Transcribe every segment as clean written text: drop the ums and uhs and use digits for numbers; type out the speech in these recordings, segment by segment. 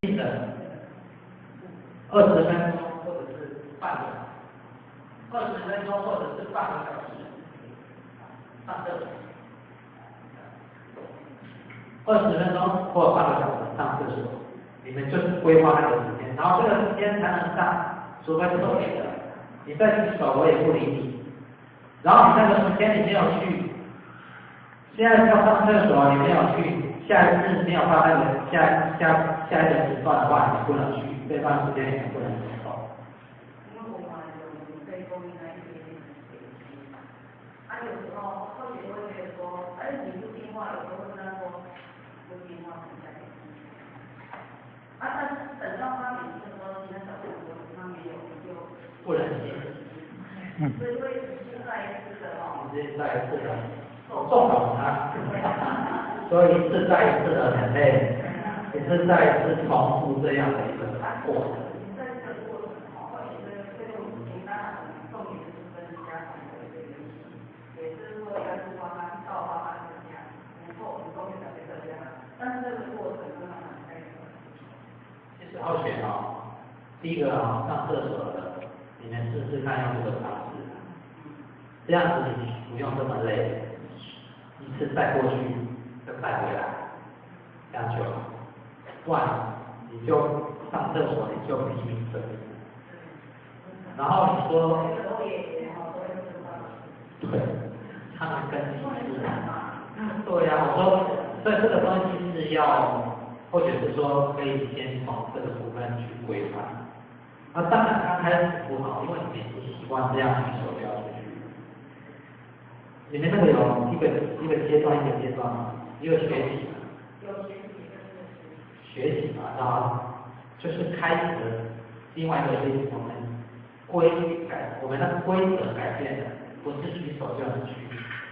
定的20分钟或者是半个小时，20分钟或者是半个小时上厕所，20分钟或半个小时上厕所，你们就是规划那个时间，然后这个时间才能上，除非特别的，你在洗手我也不理你，然后你那个时间你没有去，现在要上厕所你没有去，下一次没有到那个下一个时段的话，你不能去，这段时间你不能走。因为我们有被供应那一些学习，有时候或许会觉得说，你不听话，有时候会跟他说不听话，很下面。但是等到他每次说其他小朋友他没有就不能写。所以会一次再一次的哦。一次再一次的纵容他，所以一次再一次的很累，一次再一次重复这样的一个过程。在这个过程或许这个五天，当然重点是跟家长的一个学习，也是说要去帮他告发他自己，以后我们都有在这样，但是这个过程真的很累。其实好选哦，第一个上厕所的，你们试试看用这个方式，这样子你不用这么累，一次带过去就带回来，这样就好。不然你就上厕所你就拼命整理，然后你说，对，他们跟你是，对呀，我说，所以这个东西是要，或者是说可以先从这个部分去规范。那当然刚开始不好，因为你们不习惯这样举手要出去。你们那个有一个阶段嘛，一个学习嘛。学习嘛，然后就是开始的另外一个是我们我们的规则改变了，不是举手就能去，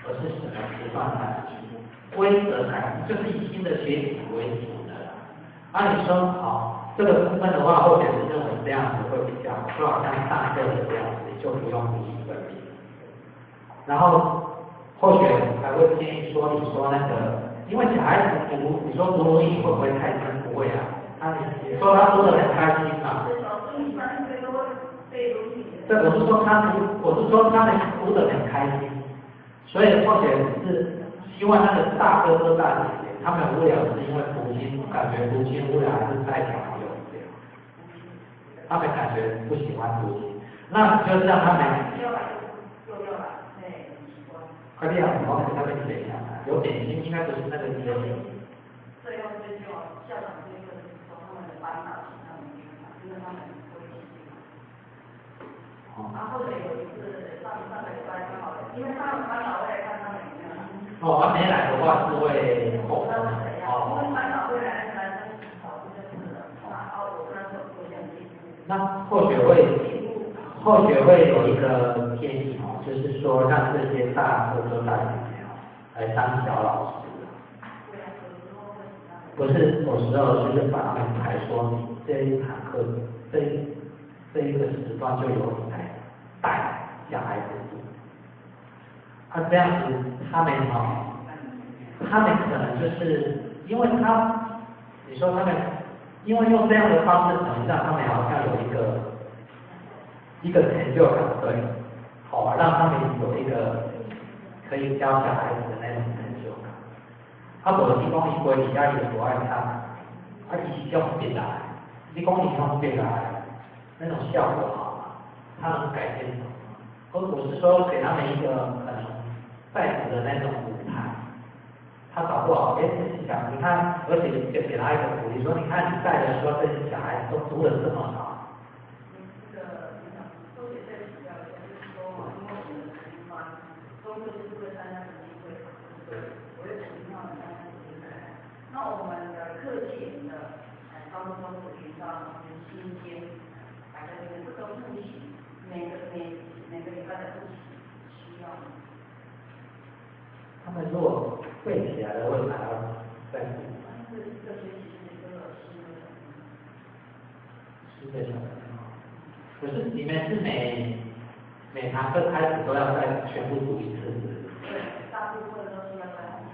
而是什么时段才能去。规则改就是以新的学习为主的。按理说好，这个部分的话，或者是认为这样子会比较好，就好像上课的这样子，就不用补习本地。然后或许还会建议说，你说那个，因为小孩子读，你说读英语会不会太辛苦？不会啊，你说他读得很开心嘛？对，我是说他们读得很开心，所以或许是希望那个大哥哥大姐姐他们无聊是因为读经，感觉读经无聊还是带小朋友无聊，他们感觉不喜欢读经，那就让他们。快点，我给他们写一下，有点心应该不是那个意思。最后就校长这个说他们的班导请他们去看，因为他们会去嘛。然后或者有一次上个礼拜刚好，因为他们班导会来看他们有没有来。他没来的话是会后他们怎样？因为班导会来，那个男生考试就是了。我跟他说不想进步。那或许会有一个建议就是说让这些大哥哥大姐姐来当小老师。不是，有时候就是把他们排说你这一堂课，这一个时段就由你来带小孩子读。这样子他们可能就是因为你说他们因为用这样的方式，可能让他们好像有一个成就感，对，好，让他们有一个可以教小孩子的那种成就感。无你讲伊规伫遐伊就无爱读，伊是用别来，你讲伊用别来，那种效果好嘛？他能改变什么？我是说给他们一个可能在职的那种舞台，他搞不好，想你看，而且就给他一个鼓励，说你看你带的时候，这些小孩子都读得这么好。那我们的课前的高中辅导到新鲜，大家这个复习，每个礼拜的复习需要。他们如果背起来了，为啥要再补？这学期是一个10个小时。可是你们是每堂课开始都要再全部读一次，对，大部分都是要再复习。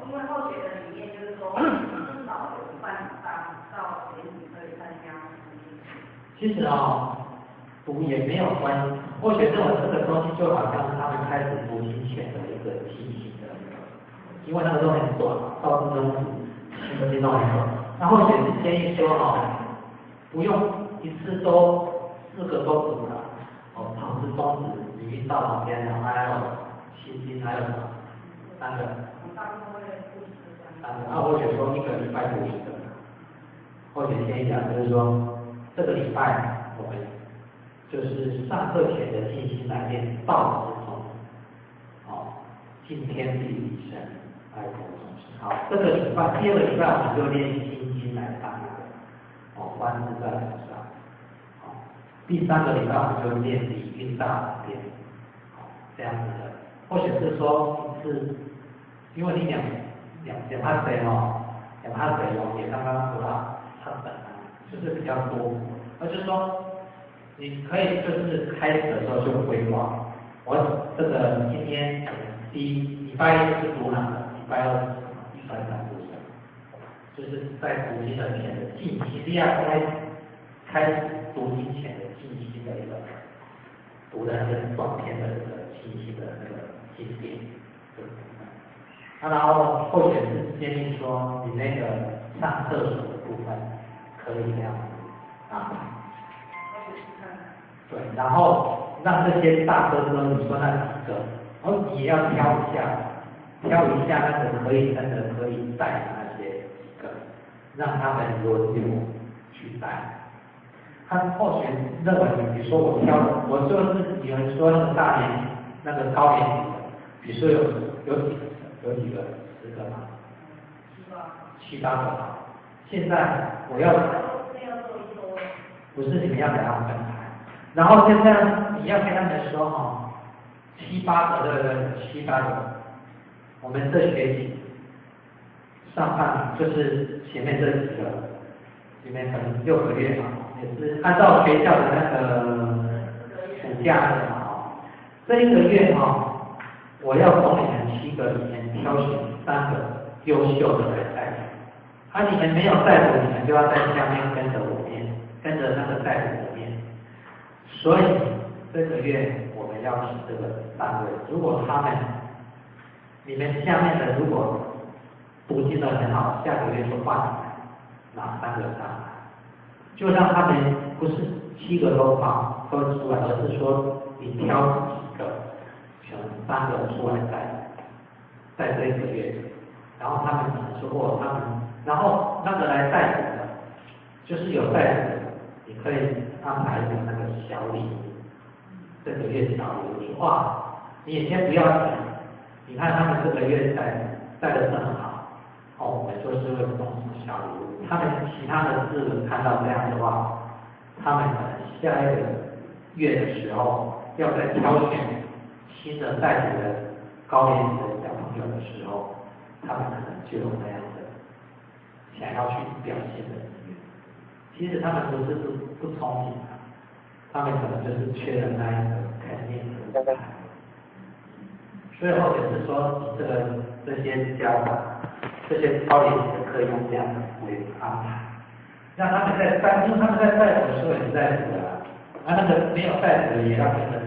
因为后学的理念就是说，至少有一半以上到前你可以参加。其实读也没有关系，或许这个东西就好像他们开始读经前的一个进行的一个，因为那个都很短，到初中心经都很短。那或许是建议说不用一次都4个都读了，唐诗中子、礼运道旁边，然后还有心经，还有什么3个。或者说1个礼拜读1个，或者建议讲就是说这个礼拜我们就是上课前的静心来练道之中，敬天地理神，爱国众生。好，这个礼拜第2个礼拜我们就练心经来当那个观自在菩萨。第3个礼拜我们就练礼运大旁边，这样子的。或者是说是因为你两趴谁也刚刚说到他本来就是比较多，就是说你可以就是开始的时候就规划，我这个今天礼拜1是读哪个，礼拜2是什么，礼拜3读什么，就是在读经的前的静心，第2开始读经前的静心的一个读的那个短篇的这个静心的那个经典。然后后学是建议说，你那个上厕所的部分可以这样安排。对，然后让这些大哥哥，你说那几个，你也要挑一下那个可以真的可以带的那些几个，让他们轮流去带。他后学认为，比如说我就是有人说那个大连那个高年级的，比如说有几个10个嘛，7、8个嘛。现在我要不是你们要给他们分开，然后现在你要跟他们说7、8个对不对？7、8个，我们这学期上半就是前面这几个，里面可能6个月嘛，也是按照学校的那个暑假的嘛，这1个月我要从你们7个里面挑选3个优秀的来带读，你们没有带读，你们就要在下面跟着我念，跟着那个带读的念。所以这个月我们要请这个3位，如果你们下面的如果读经的很好，下个月就换哪3个上来，就让他们不是7个都出来，而是说你挑几个。3个出来在这1个月，然后他们可能说过然后那个来带读的，就是有带读的，你可以安排一个那个小礼物，这个月小礼物你也先不要想，你看他们这个月带的很好，我们就是会送什么小礼物，他们其他的4看到这样的话，他们可能下1个月的时候要再挑选新的带读的高年级的小朋友的时候，他们可能就有那样的想要去表现的意愿。其实他们不是不聪明他们可能就是缺了那一个肯定的舞台。所以或者是说，你这些家长，这些高年级的可以用这样的为安排，让他们因为他们在带读的时候也是在读的那个没有带读的也要跟着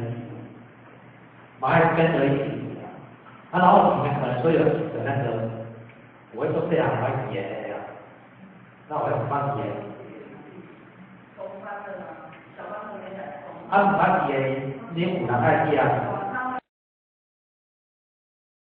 马上跟着一起然后你们可能说有几个那个，我会说这样我会演那我要帮你演。小班的小班的演。把演你5人爱记